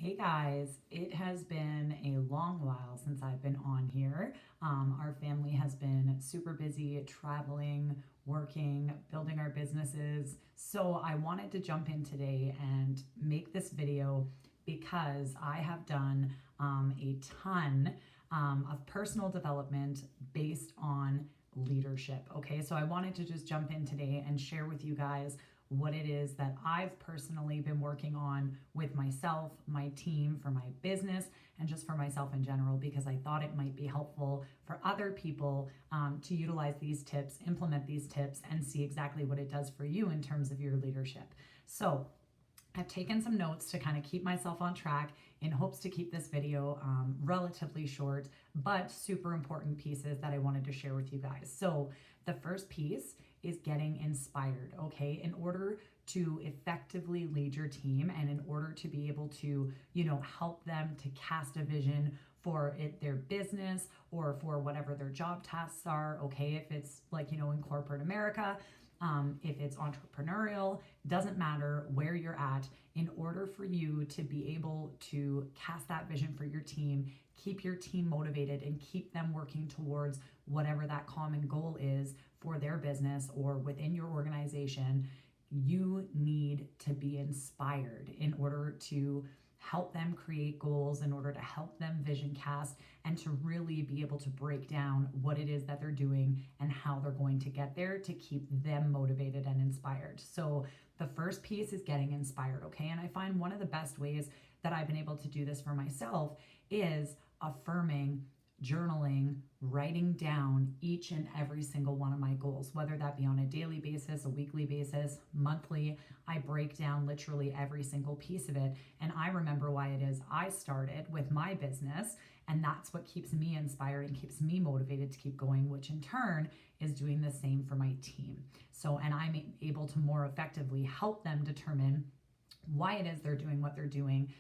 Hey guys, it has been a long while since I've been on here. Our family has been super busy traveling, working, building our businesses. So I wanted to jump in today and make this video because I have done a ton of personal development based on leadership. Okay, so I wanted to just jump in today and share with you guys what it is that I've personally been working on with myself, my team, for my business, and just for myself in general, because I thought it might be helpful for other people to utilize these tips, implement these tips, and see exactly what it does for you in terms of your leadership. So I've taken some notes to kind of keep myself on track in hopes to keep this video relatively short, but super important pieces that I wanted to share with you guys. So the first piece is getting inspired, okay? In order to effectively lead your team and in order to be able to, help them to cast a vision for their business or for whatever their job tasks are, okay? If it's like, in corporate America, if it's entrepreneurial, doesn't matter where you're at, in order for you to be able to cast that vision for your team, keep your team motivated and keep them working towards whatever that common goal is for their business or within your organization, you need to be inspired in order to help them create goals, in order to help them vision cast, and to really be able to break down what it is that they're doing and how they're going to get there to keep them motivated and inspired. So the first piece is getting inspired, okay? And I find one of the best ways that I've been able to do this for myself is affirming, journaling, writing down each and every single one of my goals, whether that be on a daily basis, a weekly basis, monthly. I break down literally every single piece of it. And I remember why it is I started with my business. And that's what keeps me inspired and keeps me motivated to keep going, which in turn is doing the same for my team. So, and I'm able to more effectively help them determine why it is they're doing what they're doing,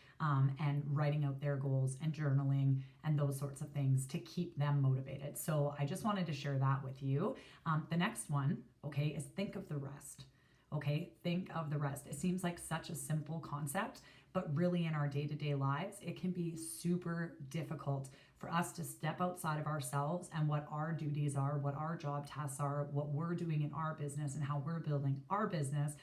and writing out their goals and journaling and those sorts of things to keep them motivated. So I just wanted to share that with you. The next one, okay, is think of the rest. Okay, think of the rest. It seems like such a simple concept, but really in our day-to-day lives, it can be super difficult for us to step outside of ourselves and what our duties are, what our job tasks are, what we're doing in our business and how we're building our business,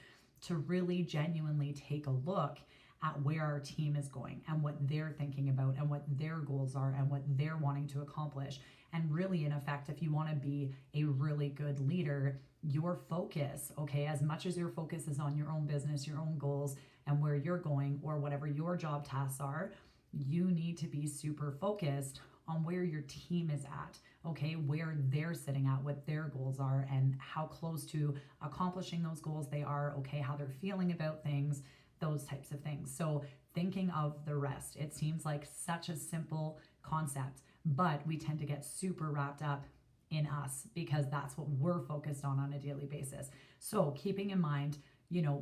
to really genuinely take a look at where our team is going and what they're thinking about and what their goals are and what they're wanting to accomplish. And really, in effect, if you want to be a really good leader, your focus, okay, as much as your focus is on your own business, your own goals, and where you're going or whatever your job tasks are, you need to be super focused on where your team is at, okay, where they're sitting at, what their goals are, and how close to accomplishing those goals they are, okay, how they're feeling about things, those types of things. So thinking of the rest, it seems like such a simple concept, but we tend to get super wrapped up in us because that's what we're focused on a daily basis. So keeping in mind,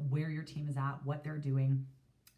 where your team is at, what they're doing,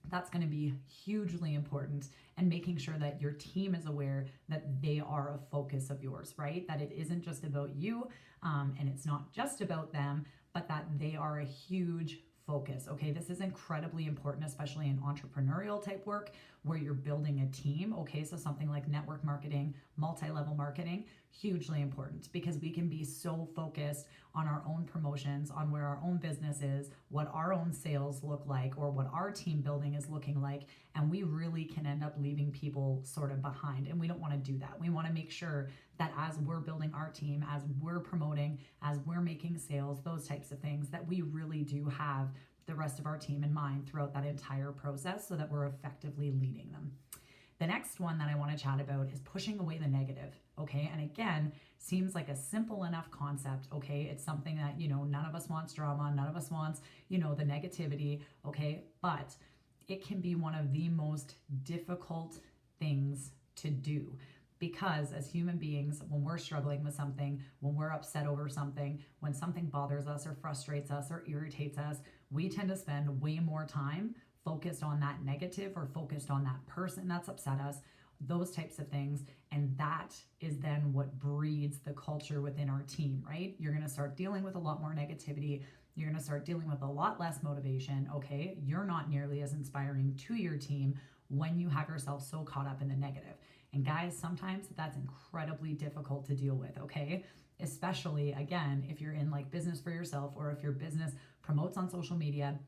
that's going to be hugely important, and making sure that your team is aware that they are a focus of yours, right? That it isn't just about you, and it's not just about them, but that they are a huge focus. Okay, this is incredibly important, especially in entrepreneurial type work where you're building a team. Okay, so something like network marketing, multi-level marketing, hugely important, because we can be so focused on our own promotions, on where our own business is, what our own sales look like, or what our team building is looking like, and we really can end up leaving people sort of behind, and we don't want to do that. We want to make sure that as we're building our team, as we're promoting, as we're making sales, those types of things, that we really do have the rest of our team in mind throughout that entire process so that we're effectively leading them. The next one that I want to chat about is pushing away the negative, okay? And again, seems like a simple enough concept, okay? It's something that, none of us wants drama, none of us wants, the negativity, okay? But it can be one of the most difficult things to do, because as human beings, when we're struggling with something, when we're upset over something, when something bothers us or frustrates us or irritates us, we tend to spend way more time focused on that negative or focused on that person that's upset us, those types of things. And that is then what breeds the culture within our team, right? You're going to start dealing with a lot more negativity. You're going to start dealing with a lot less motivation. Okay, you're not nearly as inspiring to your team when you have yourself so caught up in the negative. And guys, sometimes that's incredibly difficult to deal with, okay? Especially, again, if you're in like business for yourself, or if your business promotes on social media.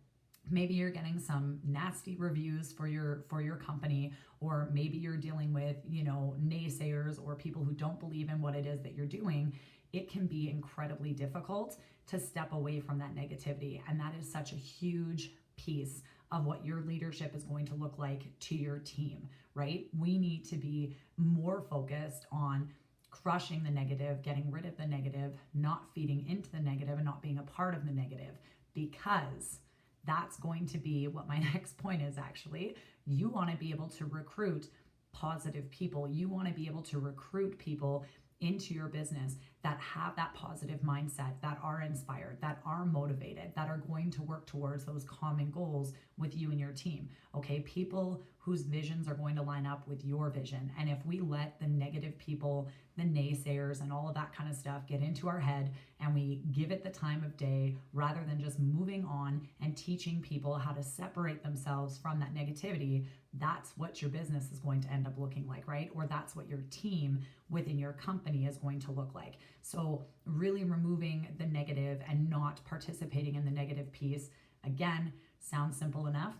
Maybe you're getting some nasty reviews for your company, or maybe you're dealing with, naysayers or people who don't believe in what it is that you're doing. It can be incredibly difficult to step away from that negativity. And that is such a huge piece of what your leadership is going to look like to your team, right? We need to be more focused on crushing the negative, getting rid of the negative, not feeding into the negative, and not being a part of the negative, because that's going to be what my next point is actually. You want to be able to recruit positive people. You want to be able to recruit people into your business that have that positive mindset, that are inspired, that are motivated, that are going to work towards those common goals with you and your team. Okay, people whose visions are going to line up with your vision. And if we let the negative people, the naysayers, and all of that kind of stuff get into our head, and we give it the time of day rather than just moving on and teaching people how to separate themselves from that negativity, that's what your business is going to end up looking like, right? Or that's what your team within your company is going to look like. So really removing the negative and not participating in the negative piece, again, sounds simple enough.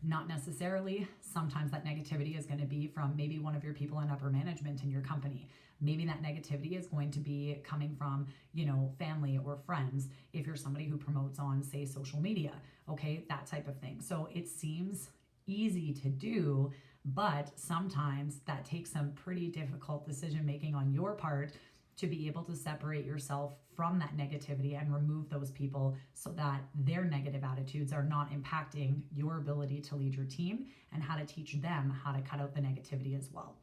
Not necessarily. Sometimes that negativity is going to be from maybe one of your people in upper management in your company. Maybe that negativity is going to be coming from, family or friends, if you're somebody who promotes on, say, social media, okay, that type of thing. So it seems easy to do, but sometimes that takes some pretty difficult decision making on your part to be able to separate yourself from that negativity and remove those people so that their negative attitudes are not impacting your ability to lead your team, and how to teach them how to cut out the negativity as well.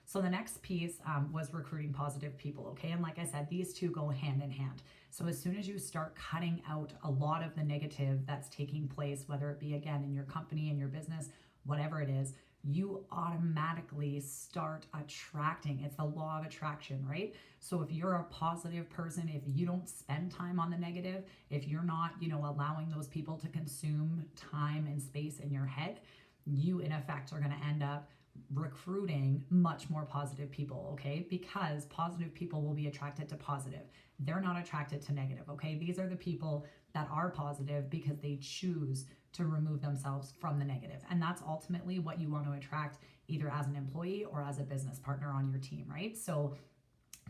So the next piece was recruiting positive people, okay? And like I said, these two go hand in hand. So as soon as you start cutting out a lot of the negative that's taking place, whether it be, again, in your company, in your business, whatever it is, you automatically start attracting. It's the law of attraction, right? So if you're a positive person, if you don't spend time on the negative, if you're not, allowing those people to consume time and space in your head, you in effect are going to end up recruiting much more positive people, okay? Because positive people will be attracted to positive. They're not attracted to negative, okay? These are the people that are positive because they choose to remove themselves from the negative. And that's ultimately what you want to attract, either as an employee or as a business partner on your team, right? So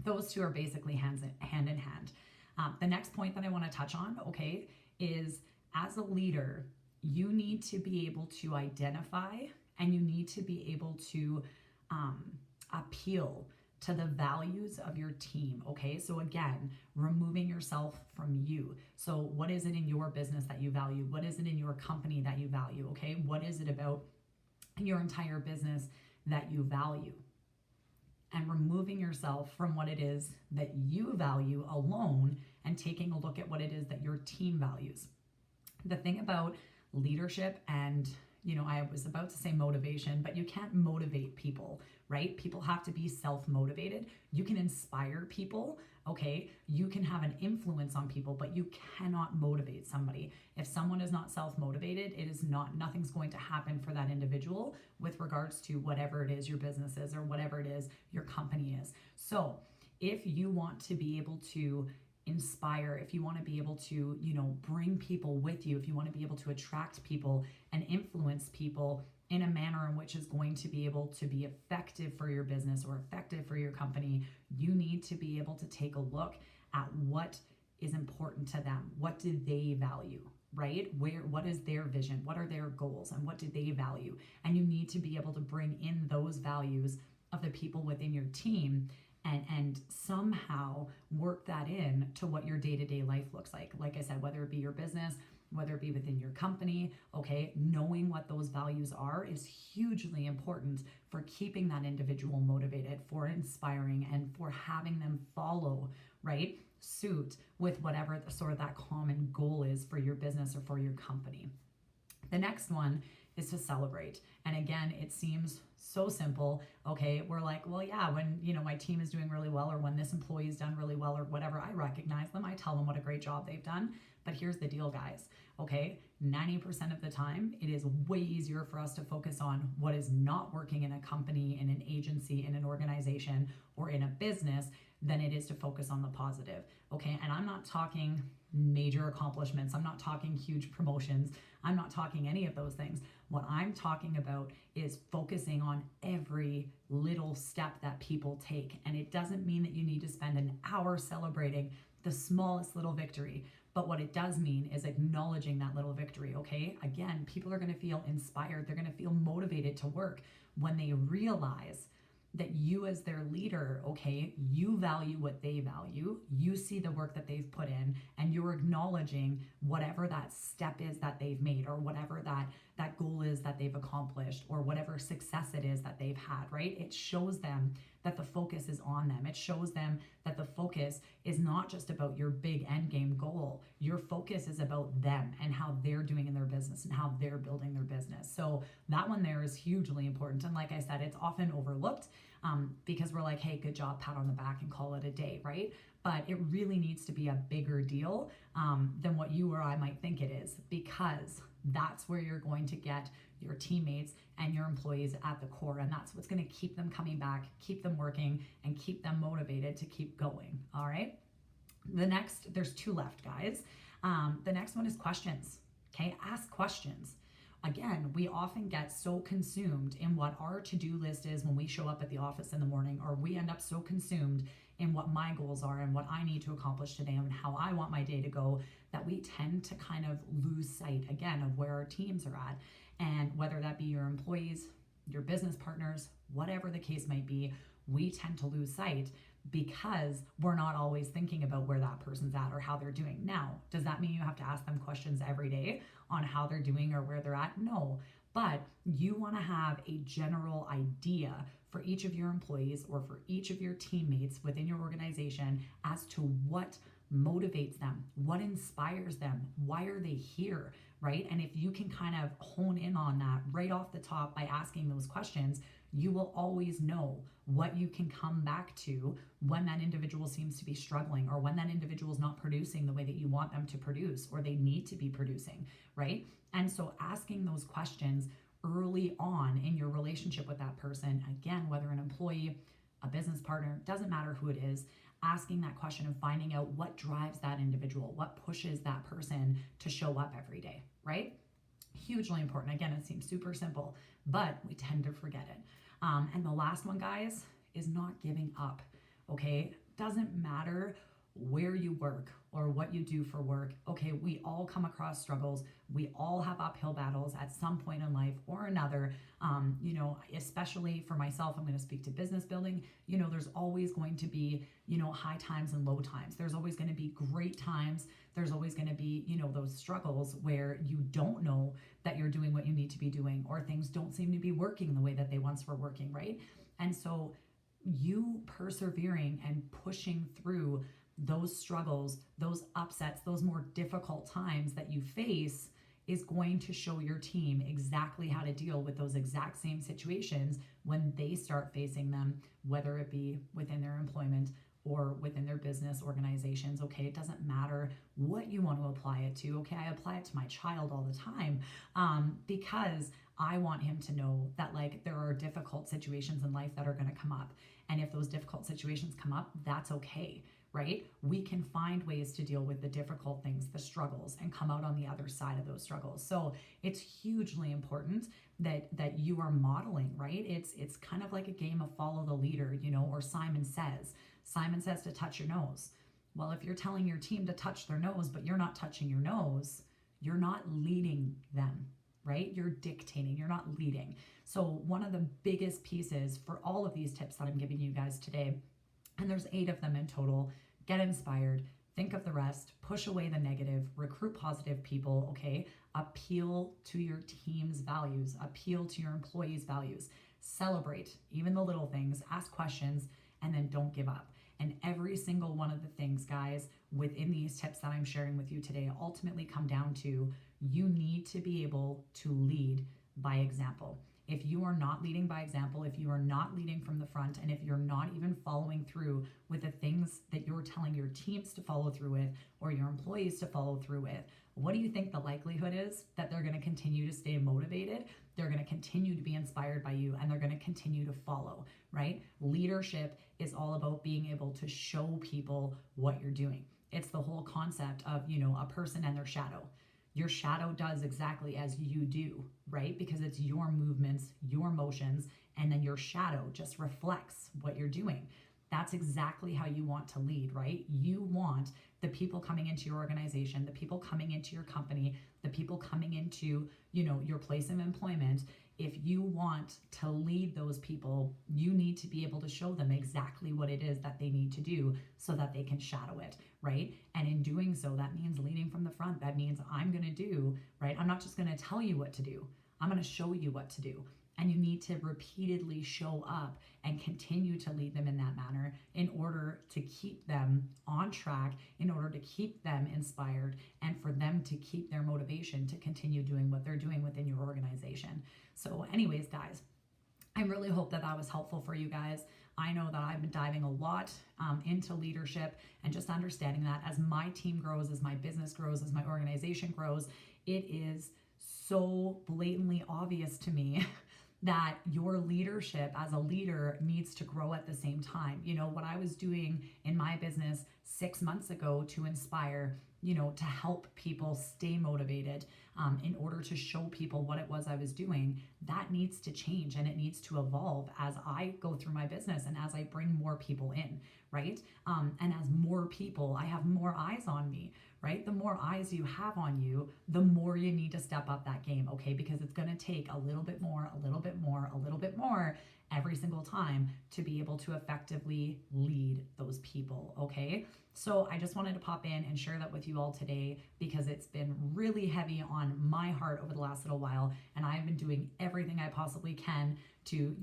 those two are basically hand in hand. The next point that I want to touch on, okay, is as a leader, you need to be able to identify, and you need to be able to appeal to the values of your team, okay? So again, removing yourself from you. So what is it in your business that you value? What is it in your company that you value, okay? What is it about your entire business that you value? And removing yourself from what it is that you value alone, and taking a look at what it is that your team values. The thing about leadership, and I was about to say motivation, but you can't motivate people, right? People have to be self-motivated. You can inspire people, okay? You can have an influence on people, but you cannot motivate somebody. If someone is not self-motivated, nothing's going to happen for that individual with regards to whatever it is your business is, or whatever it is your company is. So if you want to be able to inspire, if you want to be able to, bring people with you, if you want to be able to attract people and influence people in a manner in which is going to be able to be effective for your business or effective for your company, you need to be able to take a look at what is important to them. What do they value, right? What is their vision? What are their goals? And what do they value? And you need to be able to bring in those values of the people within your team and somehow work that in to what your day-to-day life looks like. Like I said, whether it be your business, whether it be within your company, okay, knowing what those values are is hugely important for keeping that individual motivated, for inspiring, and for having them follow, right, suit with whatever the sort of that common goal is for your business or for your company. The next one is to celebrate. And again, it seems so simple. Okay, we're like, well, yeah, when my team is doing really well, or when this employee's done really well, or whatever, I recognize them, I tell them what a great job they've done. But here's the deal, guys. Okay, 90% of the time, it is way easier for us to focus on what is not working in a company, in an agency, in an organization, or in a business than it is to focus on the positive. Okay, and I'm not talking major accomplishments. I'm not talking huge promotions. I'm not talking any of those things. What I'm talking about is focusing on every little step that people take. And it doesn't mean that you need to spend an hour celebrating the smallest little victory. But what it does mean is acknowledging that little victory, okay? Again, people are going to feel inspired. They're going to feel motivated to work when they realize that you as their leader, okay, you value what they value, you see the work that they've put in, and you're acknowledging whatever that step is that they've made, or whatever that goal is that they've accomplished, or whatever success it is that they've had, right? It shows them that the focus is on them. It shows them that the focus is not just about your big end game goal. Your focus is about them and how they're doing in their business and how they're building their business. So that one there is hugely important. And like I said, it's often overlooked because we're like, hey, good job, pat on the back and call it a day, right? But it really needs to be a bigger deal than what you or I might think it is, because that's where you're going to get your teammates and your employees at the core. And that's what's going to keep them coming back, keep them working, and keep them motivated to keep going. All right. There's two left, guys. The next one is questions. Okay. Ask questions. Again, we often get so consumed in what our to-do list is when we show up at the office in the morning, or we end up so consumed in what my goals are and what I need to accomplish today and how I want my day to go, that we tend to kind of lose sight, again, of where our teams are at. And whether that be your employees, your business partners, whatever the case might be, we tend to lose sight because we're not always thinking about where that person's at or how they're doing. Now, does that mean you have to ask them questions every day on how they're doing or where they're at? No, but you want to have a general idea for each of your employees or for each of your teammates within your organization as to what motivates them, what inspires them, why are they here, right? And if you can kind of hone in on that right off the top by asking those questions, you will always know what you can come back to when that individual seems to be struggling, or when that individual is not producing the way that you want them to produce, or they need to be producing, right? And so asking those questions early on in your relationship with that person, again, whether an employee, a business partner, doesn't matter who it is, asking that question and finding out what drives that individual, what pushes that person to show up every day, right? Hugely important. Again, it seems super simple, but we tend to forget it. And the last one, guys, is not giving up, okay? Doesn't matter where you work or what you do for work. Okay, we all come across struggles. We all have uphill battles at some point in life or another. Especially for myself, I'm going to speak to business building. There's always going to be, high times and low times. There's always going to be great times. There's always going to be, those struggles where you don't know that you're doing what you need to be doing, or things don't seem to be working the way that they once were working, right? And so you persevering and pushing through those struggles, those upsets, those more difficult times that you face is going to show your team exactly how to deal with those exact same situations when they start facing them, whether it be within their employment or within their business organizations. Okay, it doesn't matter what you want to apply it to. Okay, I apply it to my child all the time because I want him to know that there are difficult situations in life that are going to come up. And if those difficult situations come up, that's okay, right? We can find ways to deal with the difficult things, the struggles, and come out on the other side of those struggles. So it's hugely important that you are modeling, right? It's kind of like a game of follow the leader, or Simon says to touch your nose. Well, if you're telling your team to touch their nose, but you're not touching your nose, you're not leading them, right? You're dictating, you're not leading. So one of the biggest pieces for all of these tips that I'm giving you guys today, and there's 8 of them in total, get inspired, think of the rest, push away the negative, recruit positive people, okay? Appeal to your team's values, appeal to your employees' values, celebrate even the little things, ask questions, and then don't give up. And every single one of the things, guys, within these tips that I'm sharing with you today ultimately come down to you need to be able to lead by example. if you are not leading by example, if you are not leading from the front, and if you're not even following through with the things that you're telling your teams to follow through with or your employees to follow through with, what do you think the likelihood is that they're going to continue to stay motivated? They're going to continue to be inspired by you, and they're going to continue to follow, right? Leadership is all about being able to show people what you're doing. It's the whole concept of, a person and their shadow. Your shadow does exactly as you do, right? Because it's your movements, your motions, and then your shadow just reflects what you're doing. That's exactly how you want to lead, right? You want the people coming into your organization, the people coming into your company, the people coming into, your place of employment. If you want to lead those people, you need to be able to show them exactly what it is that they need to do so that they can shadow it, right? And in doing so, that means leading from the front. That means I'm going to do, right? I'm not just going to tell you what to do. I'm going to show you what to do. And you need to repeatedly show up and continue to lead them in that manner in order to keep them on track, in order to keep them inspired, and for them to keep their motivation to continue doing what they're doing within your organization. So anyways, guys, I really hope that was helpful for you guys. I know that I've been diving a lot into leadership and just understanding that as my team grows, as my business grows, as my organization grows, it is so blatantly obvious to me that your leadership as a leader needs to grow at the same time. What I was doing in my business 6 months ago to inspire, to help people stay motivated, in order to show people what it was I was doing, that needs to change and it needs to evolve as I go through my business and as I bring more people in, right? And as more people, I have more eyes on me, right? The more eyes you have on you, the more you need to step up that game, okay? Because it's going to take a little bit more, a little bit more, a little bit more every single time to be able to effectively lead those people, okay? So I just wanted to pop in and share that with you all today because it's been really heavy on my heart over the last little while, and I've been doing everything I possibly can to,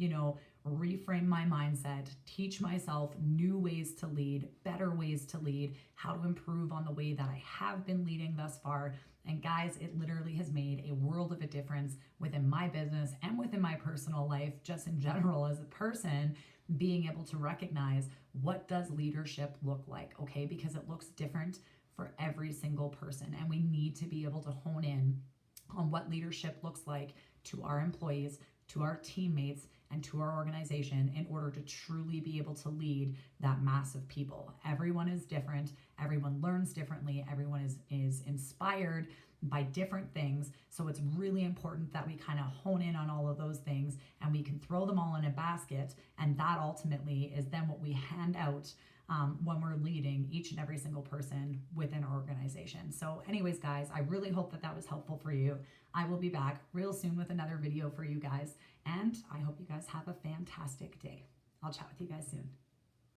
reframe my mindset, teach myself new ways to lead, better ways to lead, how to improve on the way that I have been leading thus far. And guys, it literally has made a world of a difference within my business and within my personal life, just in general as a person, being able to recognize what does leadership look like, okay? Because it looks different for every single person. And we need to be able to hone in on what leadership looks like to our employees, to our teammates, and to our organization in order to truly be able to lead that mass of people. Everyone is different. Everyone learns differently. Everyone is inspired by different things. So it's really important that we kind of hone in on all of those things and we can throw them all in a basket. And that ultimately is then what we hand out when we're leading each and every single person within our organization. So anyways, guys, I really hope that was helpful for you. I will be back real soon with another video for you guys. And I hope you guys have a fantastic day. I'll chat with you guys soon.